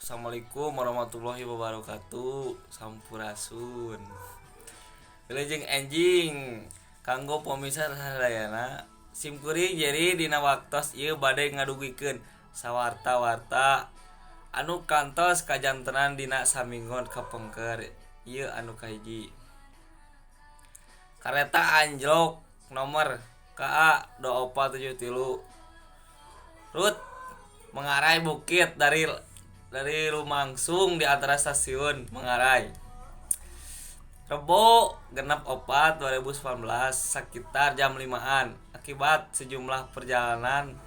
Assalamualaikum warahmatullahi wabarakatuh. Sampurasun. Wilujeng enjing kanggo pemirsa sadayana simkuring jadi dina waktos ieu bade ngadugikeun sawarta-warta anu kantos kajantenan dina samingon kapengker. Ieu anu kahiji. Kareta anjlok nomor KA 2473 Rut mengarai bukit dari Lumangsung di antara stasiun Mengarai. Rebo genep 4/2019 sekitar jam 5-an akibat sejumlah perjalanan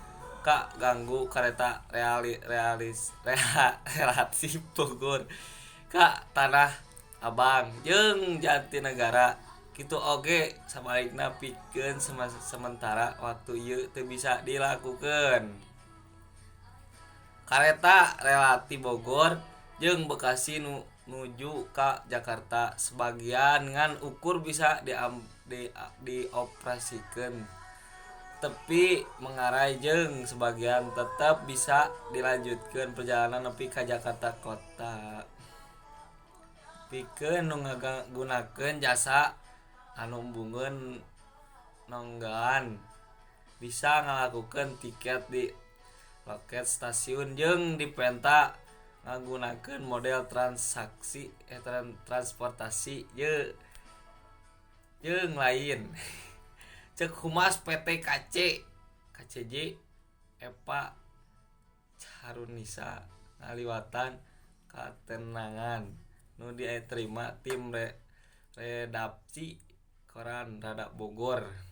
ganggu kereta relatif Bogor ka Tanah Abang jeung Jatinegara. Kitu oge sabalikna pikeun sementara waktu ieu teu bisa dilakukeun. Kareta relatif Bogor jeung Bekasi nuju ka Jakarta sebagian ngan ukur bisa dioperasikeun tepi Mengarai jeung sebagian tetep bisa dilanjutkeun perjalanan nepi ka Jakarta kota. Pikeun nu ngagunakeun jasa anu embungeun nonggaan bisa ngalakukeun tiket di loket stasiun jeung dipenta ngagunakeun model transportasi jeung lain. Ceuk Humas PT KCJ Eva Charunisa ngaliwatan katenangan nu diterima tim redaksi koran Radar Bogor.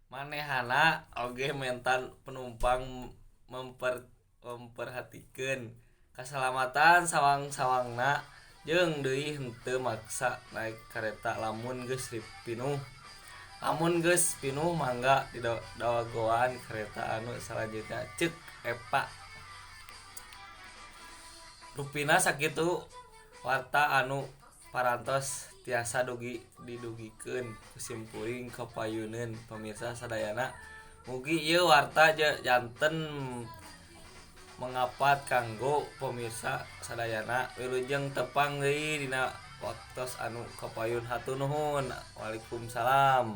Manehana oge mentan penumpang memperhatikeun kasalamatan sawang-sawangna jeung deui henteu maksa naek kareta lamun geus pinuh mangga didawagoan kareta anu salanjutna ceuk Eva. Rupina sakitu warta anu parantos tiasa didugikeun kusimkuring kapayuneun pemirsa sadayana. Mugi ieu warta janten mengapat kanggo pemirsa sadayana. Wilujeng tepang deui dina waktos anu kapayun. Hatur nuhun. Waalaikumsalam.